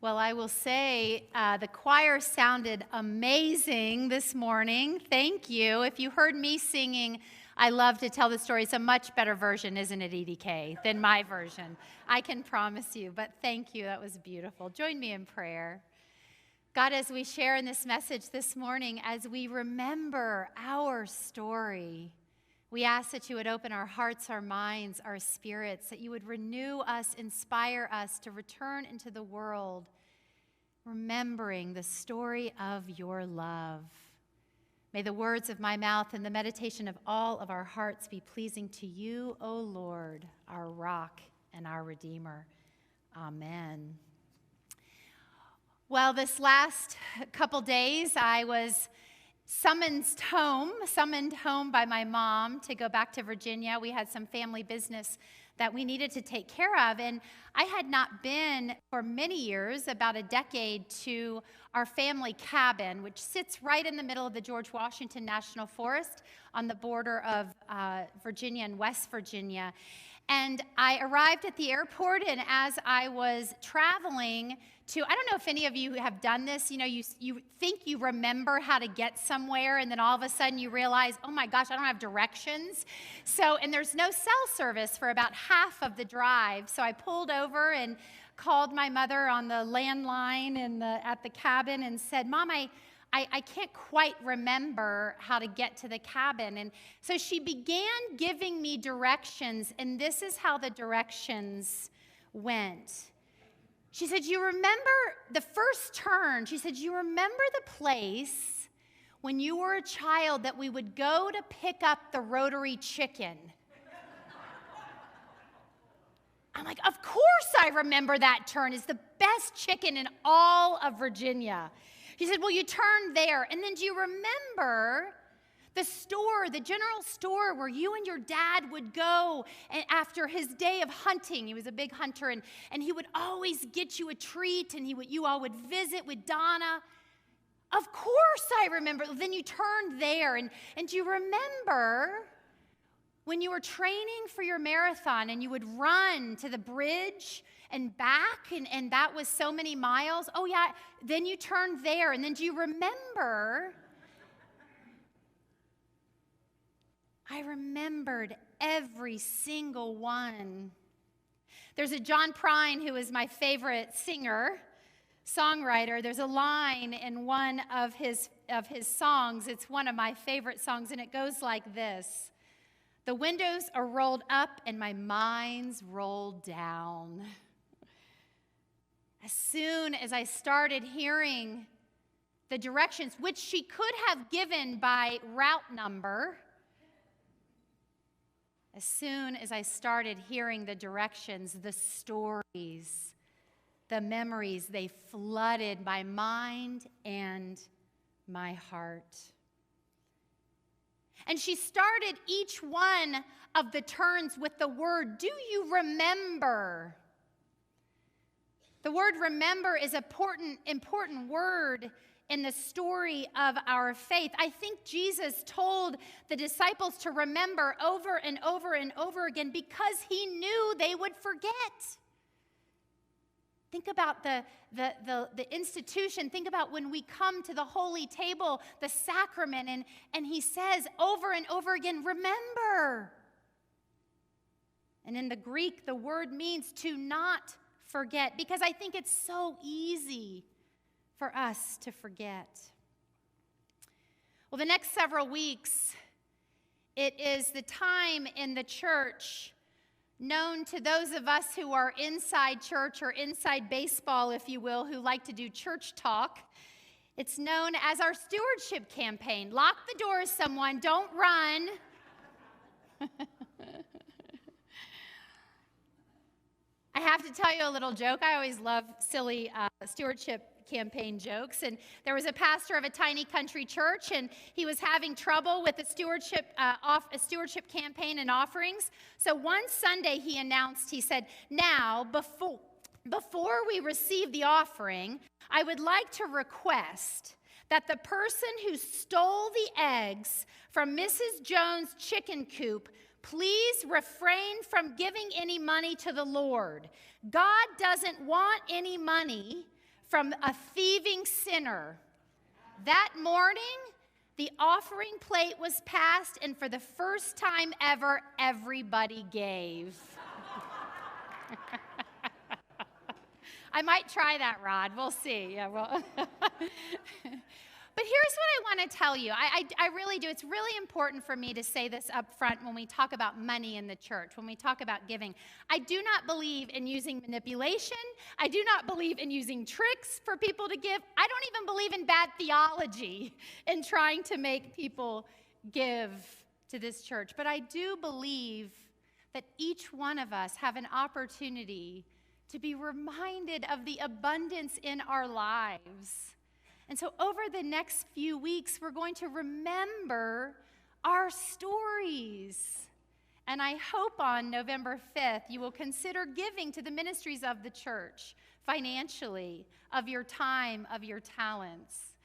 Well, I will say the choir sounded amazing this morning. Thank you. If you heard me singing, I love to tell the story. It's a much better version, isn't it, EDK, than my version. I can promise you. But thank you. That was beautiful. Join me in prayer. God, as we share in this message this morning, as we remember our story, we ask that you would open our hearts, our minds, our spirits, that you would renew us, inspire us to return into the world, remembering the story of your love. May the words of my mouth and the meditation of all of our hearts be pleasing to you, O Lord, our rock and our Redeemer. Amen. Well, this last couple days, I was summoned home by my mom to go back to Virginia. We had some family business that we needed to take care of, and I had not been for many years, about a decade, to our family cabin, which sits right in the middle of the George Washington National Forest on the border of Virginia and West Virginia. And I arrived at the airport, and as I was traveling I don't know if any of you have done this, you think you remember how to get somewhere, and then all of a sudden you realize, oh my gosh, I don't have directions. And there's no cell service for about half of the drive. So I pulled over and called my mother on the landline at the cabin and said, Mom, I can't quite remember how to get to the cabin. And so she began giving me directions, and this is how the directions went. She said, you remember the first turn? She said, you remember the place when you were a child that we would go to pick up the rotary chicken? I'm like, of course I remember that turn. It's the best chicken in all of Virginia. She said, well, you turn there. And then do you remember the store, the general store where you and your dad would go after his day of hunting? He was a big hunter, and he would always get you a treat, and you all would visit with Donna. Of course I remember. Then you turned there, and do you remember when you were training for your marathon and you would run to the bridge and back, and that was so many miles? Oh yeah, then you turned there, and then do you remember? I remembered every single one. There's a John Prine who is my favorite singer, songwriter. There's a line in one of his songs. It's one of my favorite songs, and it goes like this. The windows are rolled up and my mind's rolled down. As soon as I started hearing the directions, which she could have given by route number, as soon as I started hearing the directions, the stories, the memories, they flooded my mind and my heart. And she started each one of the turns with the word, do you remember? The word remember is an important word in the story of our faith. I think Jesus told the disciples to remember over and over and over again because he knew they would forget. Think about the institution. Think about when we come to the holy table, the sacrament, and he says over and over again, remember. And in the Greek, the word means to not forget, because I think it's so easy for us to forget. Well, the next several weeks, it is the time in the church known to those of us who are inside church or inside baseball, if you will, who like to do church talk. It's known as our stewardship campaign. Lock the doors, someone. Don't run. I have to tell you a little joke. I always love silly stewardship campaign jokes. And there was a pastor of a tiny country church, and he was having trouble with a stewardship campaign and offerings. So one Sunday he announced, he said, now, before we receive the offering, I would like to request that the person who stole the eggs from Mrs. Jones' chicken coop please refrain from giving any money to the Lord. God doesn't want any money from a thieving sinner. That morning, the offering plate was passed, and for the first time ever, everybody gave. I might try that, Rod. We'll see. Yeah, well. But here's what I want to tell you. I really do. It's really important for me to say this up front when we talk about money in the church, when we talk about giving. I do not believe in using manipulation. I do not believe in using tricks for people to give. I don't even believe in bad theology in trying to make people give to this church. But I do believe that each one of us have an opportunity to be reminded of the abundance in our lives. And so over the next few weeks, we're going to remember our stories. And I hope on November 5th, you will consider giving to the ministries of the church financially, of your time, of your talents.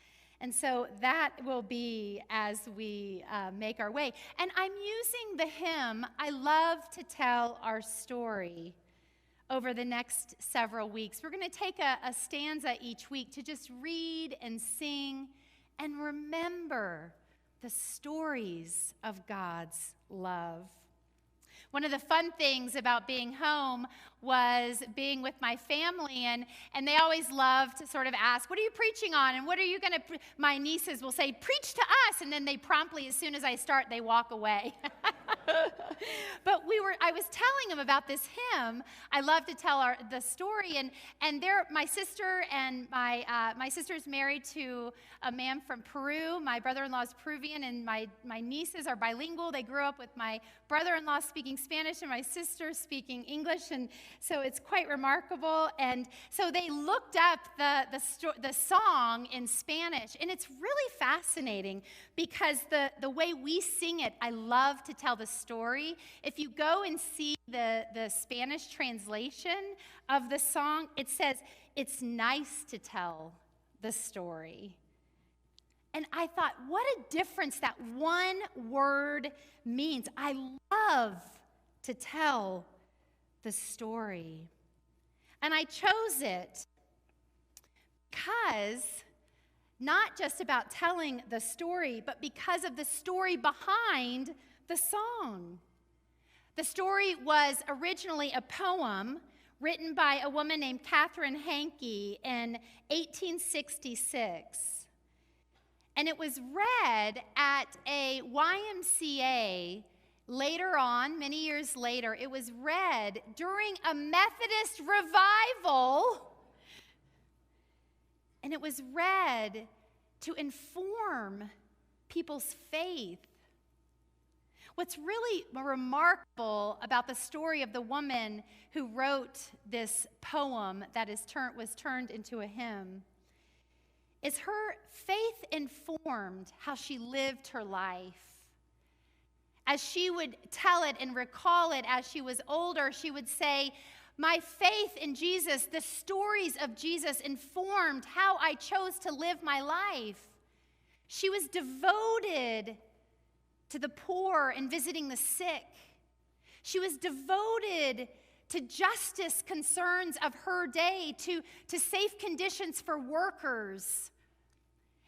And so that will be as we make our way. And I'm using the hymn, I Love to Tell Our Story, over the next several weeks. We're going to take a stanza each week to just read and sing and remember the stories of God's love. One of the fun things about being home was being with my family, and they always love to sort of ask, what are you preaching on, and what are you going to, my nieces will say, preach to us, and then they promptly, as soon as I start, they walk away. But I was telling them about this hymn. I love to tell the story, and my sister and my sister's married to a man from Peru. My brother-in-law is Peruvian, and my nieces are bilingual. They grew up with my brother-in-law speaking Spanish and my sister speaking English, and so it's quite remarkable. And so they looked up the song in Spanish, and it's really fascinating because the way we sing it, I love to tell the story. If you go and see the Spanish translation of the song, it says, it's nice to tell the story. And I thought, what a difference that one word means. I love to tell the story. And I chose it because not just about telling the story, but because of the story behind the song. The story was originally a poem written by a woman named Catherine Hankey in 1866. And it was read at a YMCA later on, many years later. It was read during a Methodist revival. And it was read to inform people's faith. What's really remarkable about the story of the woman who wrote this poem that was turned into a hymn is her faith informed how she lived her life. As she would tell it and recall it as she was older, she would say, my faith in Jesus, the stories of Jesus informed how I chose to live my life. She was devoted to the poor and visiting the sick. She was devoted to justice concerns of her day, to safe conditions for workers.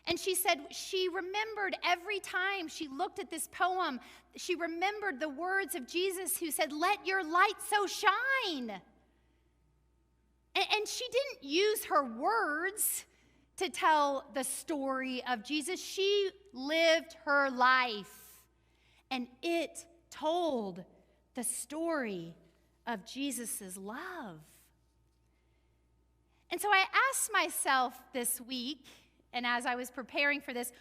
And she said she remembered every time she looked at this poem, she remembered the words of Jesus who said, let your light so shine. And she didn't use her words to tell the story of Jesus. She lived her life. And it told the story of Jesus' love. And so I asked myself this week, and as I was preparing for this,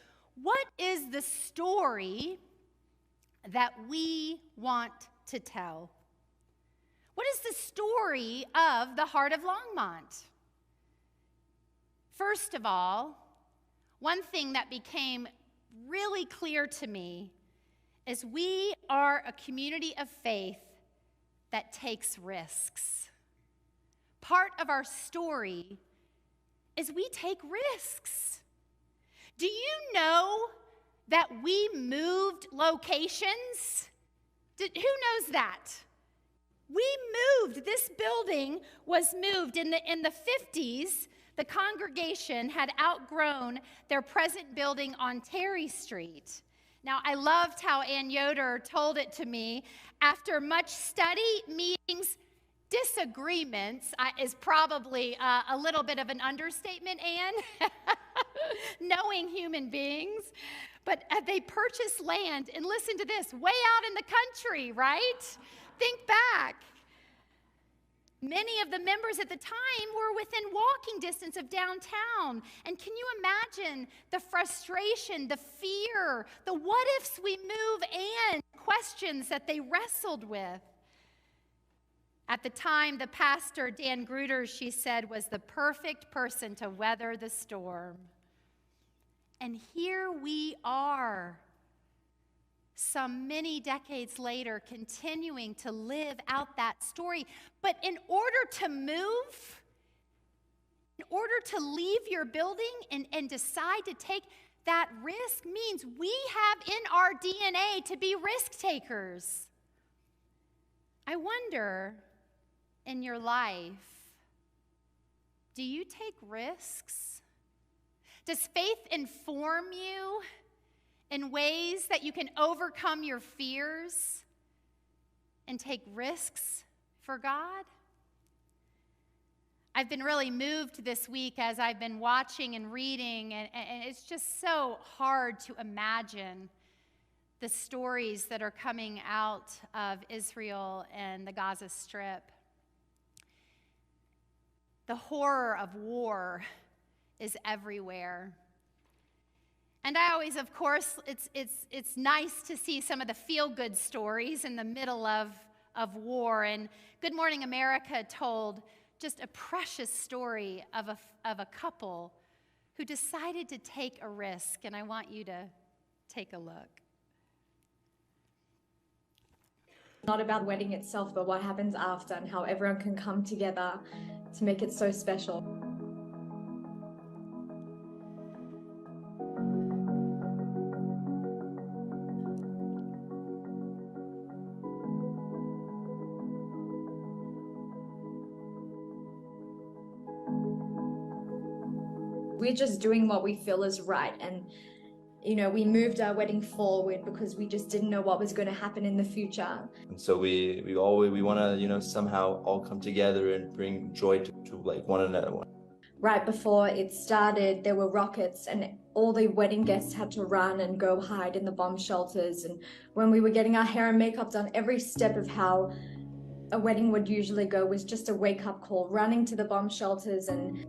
what is the story that we want to tell? What is the story of the Heart of Longmont? First of all, one thing that became really clear to me is we are a community of faith that takes risks. Part of our story is we take risks. Do you know that we moved locations? Who knows that? We moved. This building was moved in the 50s. The congregation had outgrown their present building on Terry Street. Now, I loved how Ann Yoder told it to me. After much study, meetings, disagreements is probably a little bit of an understatement, Ann, knowing human beings. But they purchased land, and listen to this, way out in the country, right? Think back. Many of the members at the time were within walking distance of downtown. And can you imagine the frustration, the fear, the what ifs we move and questions that they wrestled with? At the time, the pastor, Dan Gruder, she said, was the perfect person to weather the storm. And here we are, some many decades later, continuing to live out that story. But in order to move, in order to leave your building and decide to take that risk means we have in our DNA to be risk takers. I wonder, in your life, do you take risks? Does faith inform you in ways that you can overcome your fears and take risks for God? I've been really moved this week as I've been watching and reading, and it's just so hard to imagine the stories that are coming out of Israel and the Gaza Strip. The horror of war is everywhere. And I always, of course, it's nice to see some of the feel-good stories in the middle of war. And Good Morning America told just a precious story of a couple who decided to take a risk. And I want you to take a look. Not about the wedding itself, but what happens after and how everyone can come together to make it so special. We're just doing what we feel is right, and we moved our wedding forward because we just didn't know what was going to happen in the future. And so we want to somehow all come together and bring joy to like one another. Right before it started, there were rockets, and all the wedding guests had to run and go hide in the bomb shelters. And when we were getting our hair and makeup done, every step of how a wedding would usually go was just a wake-up call, running to the bomb shelters and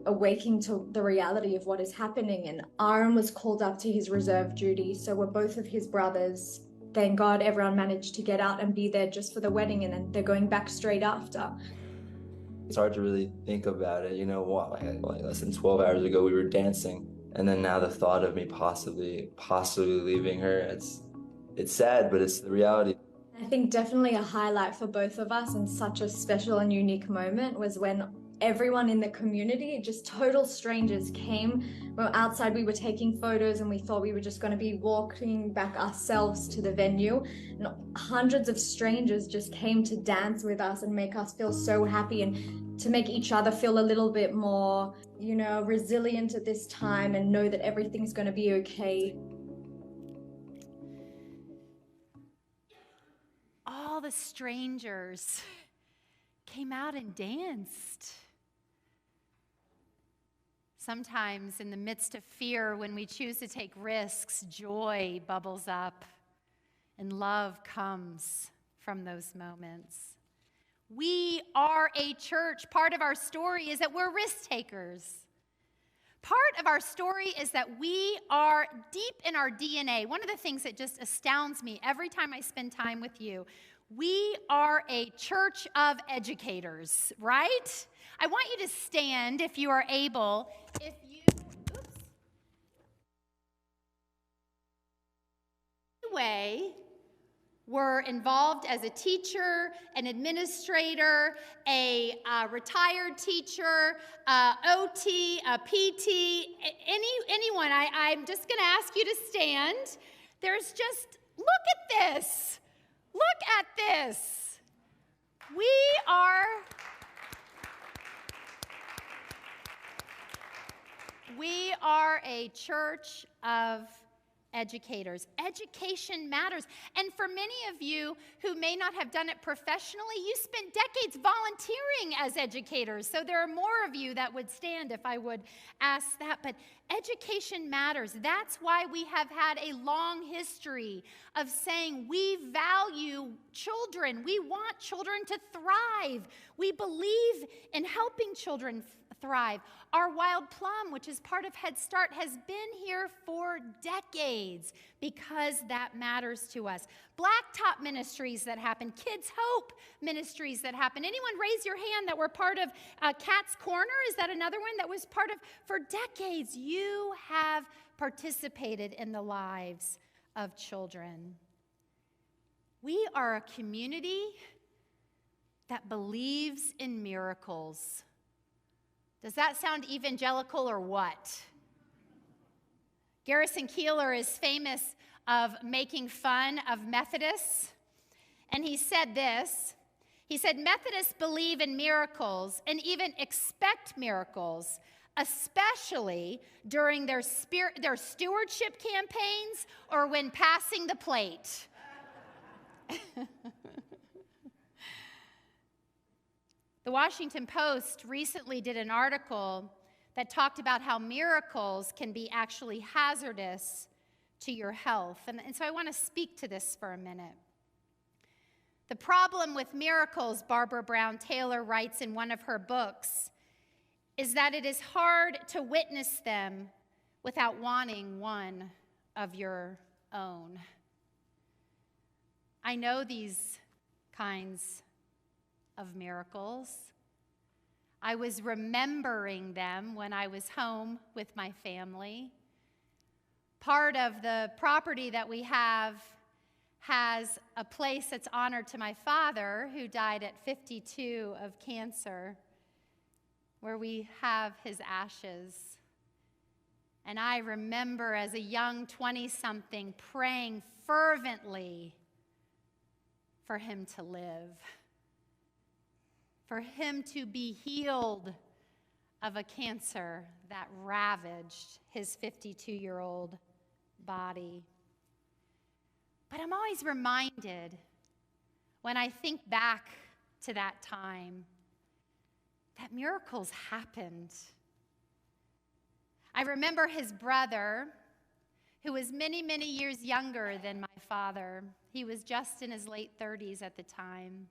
awaking to the reality of what is happening. And Aaron was called up to his reserve duty, so were both of his brothers. Thank God everyone managed to get out and be there just for the wedding, and then they're going back straight after. It's hard to really think about it, like less than 12 hours ago we were dancing, and then now the thought of me possibly leaving her, it's sad, but it's the reality. I think definitely a highlight for both of us and such a special and unique moment was when everyone in the community, just total strangers, came. We were outside, we were taking photos, and we thought we were just going to be walking back ourselves to the venue. And hundreds of strangers just came to dance with us and make us feel so happy, and to make each other feel a little bit more, resilient at this time and know that everything's going to be okay. All the strangers came out and danced. Sometimes in the midst of fear, when we choose to take risks, joy bubbles up and love comes from those moments. We are a church. Part of our story is that we're risk takers. Part of our story is that we are deep in our DNA. One of the things that just astounds me every time I spend time with you, we are a church of educators, right? I want you to stand if you are able. If you, anyway, were involved as a teacher, an administrator, a retired teacher, OT, a PT, anyone, I'm just going to ask you to stand. There's just, look at this. Look at this. We are We are a church of educators. Education matters. And for many of you who may not have done it professionally, you spent decades volunteering as educators. So there are more of you that would stand if I would ask that. But education matters. That's why we have had a long history of saying we value children. We want children to thrive. We believe in helping children thrive. Our Wild Plum, which is part of Head Start, has been here for decades because that matters to us. Blacktop ministries that happen, Kids Hope ministries that happen. Anyone raise your hand that were part of Cat's Corner? Is that another one that was part of? For decades, you have participated in the lives of children. We are a community that believes in miracles. Does that sound evangelical or what? Garrison Keillor is famous of making fun of Methodists, and he said this. He said, Methodists believe in miracles and even expect miracles, especially during their stewardship campaigns or when passing the plate. The Washington Post recently did an article that talked about how miracles can be actually hazardous to your health. And so I want to speak to this for a minute. The problem with miracles, Barbara Brown Taylor writes in one of her books, is that it is hard to witness them without wanting one of your own. I know these kinds of miracles. I was remembering them when I was home with my family. Part of the property that we have has a place that's honored to my father, who died at 52 of cancer, where we have his ashes. And I remember as a young 20-something praying fervently for him to live, for him to be healed of a cancer that ravaged his 52-year-old body. But I'm always reminded when I think back to that time that miracles happened. I remember his brother, who was many, many years younger than my father. He was just in his late 30s at the time.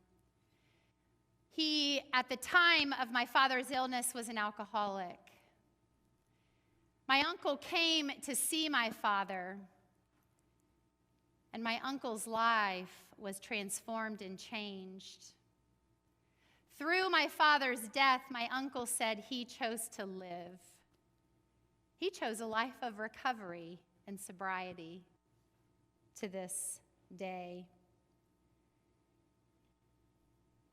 He, at the time of my father's illness, was an alcoholic. My uncle came to see my father, and my uncle's life was transformed and changed. Through my father's death, my uncle said he chose to live. He chose a life of recovery and sobriety to this day.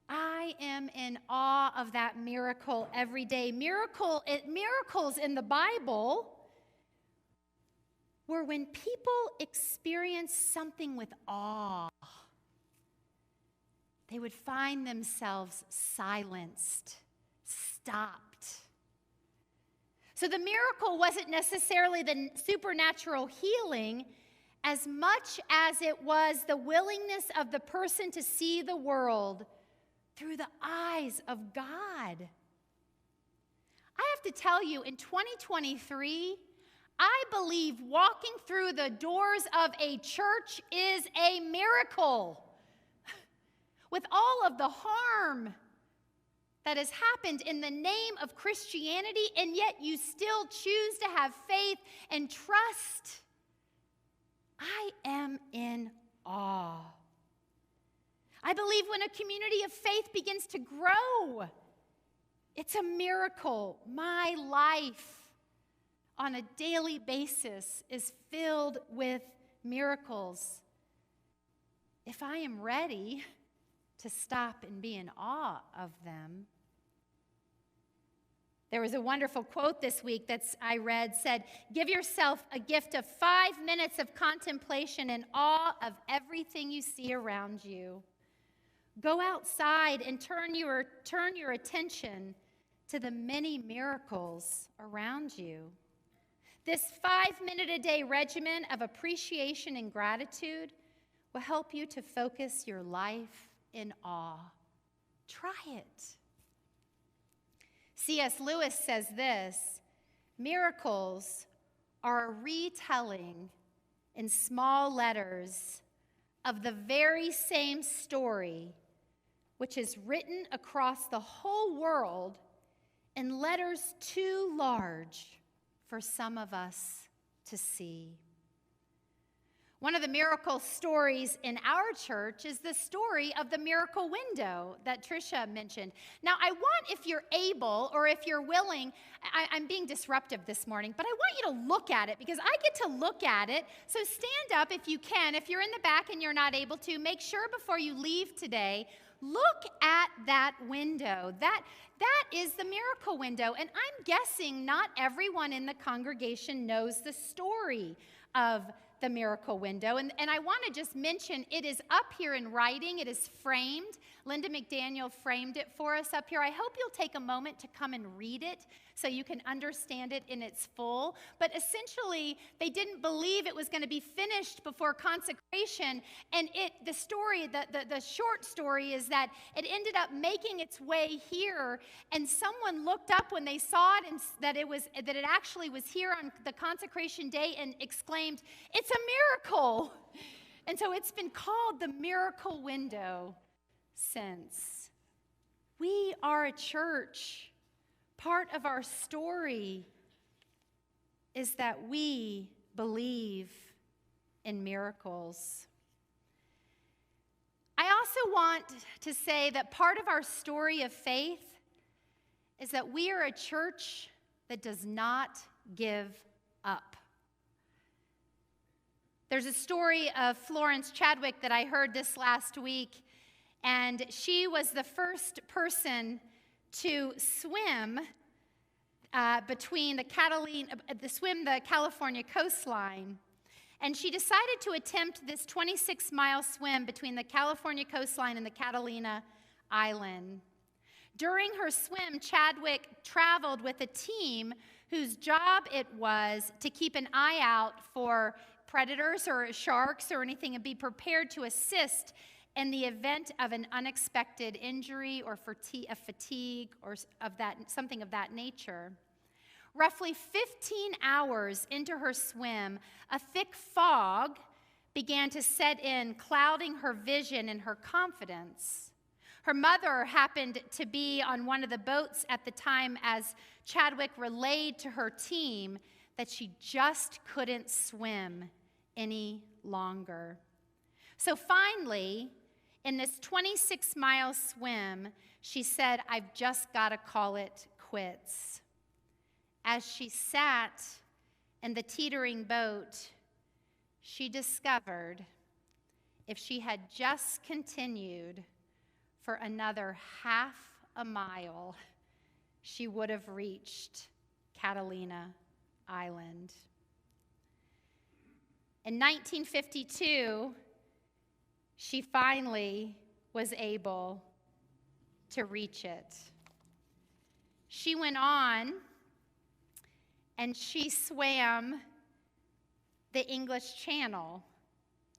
I am in awe of that miracle every day. Miracles in the Bible were when people experience something with awe. They would find themselves silenced, stopped. So the miracle wasn't necessarily the supernatural healing as much as it was the willingness of the person to see the world through the eyes of God. I have to tell you, in 2023, I believe walking through the doors of a church is a miracle. With all of the harm that has happened in the name of Christianity, and yet you still choose to have faith and trust, I am in awe. I believe when a community of faith begins to grow, it's a miracle. My life on a daily basis is filled with miracles. If I am ready to stop and be in awe of them. There was a wonderful quote this week that I read, said, "Give yourself a gift of 5 minutes of contemplation in awe of everything you see around you. Go outside and turn your attention to the many miracles around you." This 5-minute-a-day regimen of appreciation and gratitude will help you to focus your life in awe. Try it. C.S. Lewis says this: miracles are a retelling in small letters of the very same story, which is written across the whole world in letters too large for some of us to see. One of the miracle stories in our church is the story of the miracle window that Tricia mentioned. Now, I want, if you're able or if you're willing, I'm being disruptive this morning, but I want you to look at it because I get to look at it. So stand up if you can. If you're in the back and you're not able to, make sure before you leave today, look at that window. That is the miracle window. And I'm guessing not everyone in the congregation knows the story of the miracle window. And I want to just mention, it is up here in writing. It is framed. Linda McDaniel framed it for us up here. I hope you'll take a moment to come and read it so you can understand it in its full. But essentially, they didn't believe it was going to be finished before consecration. And the story, the short story is that it ended up making its way here. And someone looked up when they saw it and that it actually was here on the consecration day and exclaimed, "It's a miracle." And so it's been called the miracle window since. We are a church. Part of our story is that we believe in miracles. I also want to say that part of our story of faith is that we are a church that does not give up. There's a story of Florence Chadwick that I heard this last week, and she was the first person to swim between the California coastline. And she decided to attempt this 26-mile swim between the California coastline and the Catalina Island. During her swim, Chadwick traveled with a team whose job it was to keep an eye out for predators or sharks or anything and be prepared to assist in the event of an unexpected injury or fatigue or something of that nature. Roughly 15 hours into her swim, a thick fog began to set in, clouding her vision and her confidence. Her mother happened to be on one of the boats at the time as Chadwick relayed to her team that she just couldn't swim any longer. So finally, in this 26-mile swim, she said, "I've just got to call it quits." As she sat in the teetering boat, she discovered if she had just continued for another half a mile, she would have reached Catalina Island. In 1952, she finally was able to reach it. She went on and she swam the English Channel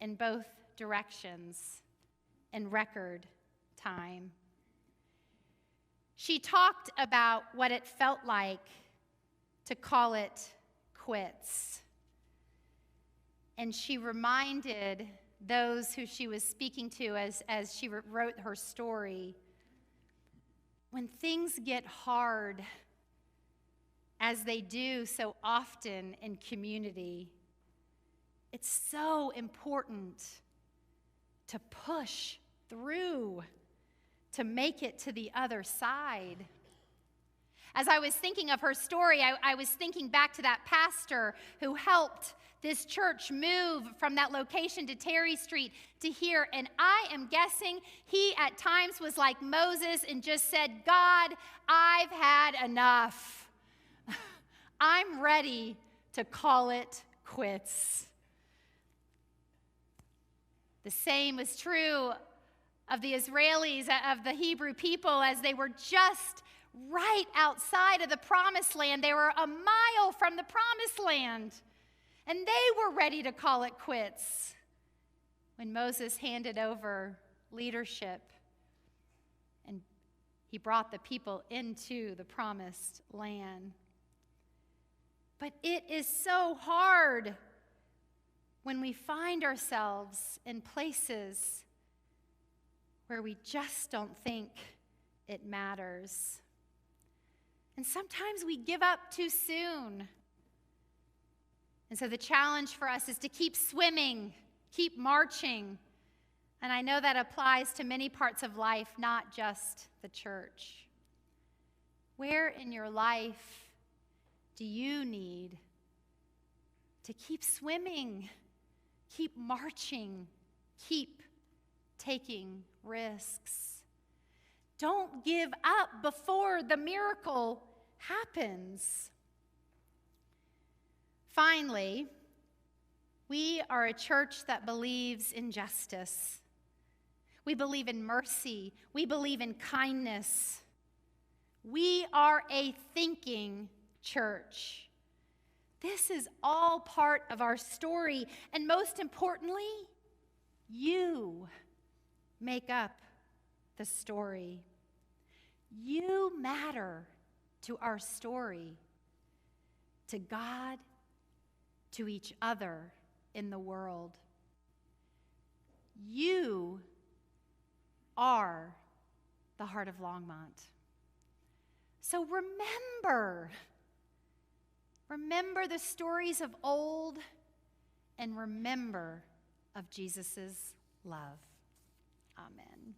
in both directions in record time. She talked about what it felt like to call it quits. And she reminded those who she was speaking to as she wrote her story, when things get hard, as they do so often in community, it's so important to push through to make it to the other side. As I was thinking of her story, I was thinking back to that pastor who helped this church move from that location to Terry Street to here. And I am guessing he at times was like Moses and just said, "God, I've had enough. I'm ready to call it quits." The same was true of the Israelis, of the Hebrew people, as they were just right outside of the promised land. They were a mile from the promised land, and they were ready to call it quits when Moses handed over leadership and he brought the people into the promised land. But it is so hard when we find ourselves in places where we just don't think it matters. And sometimes we give up too soon. And so the challenge for us is to keep swimming, keep marching. And I know that applies to many parts of life, not just the church. Where in your life do you need to keep swimming, keep marching, keep taking risks? Don't give up before the miracle happens. Finally, we are a church that believes in justice. We believe in mercy. We believe in kindness. We are a thinking church. This is all part of our story. And most importantly, you make up the story. You matter to our story, to God, to each other in the world. You are the heart of Longmont. So remember the stories of old, and remember of Jesus' love. Amen.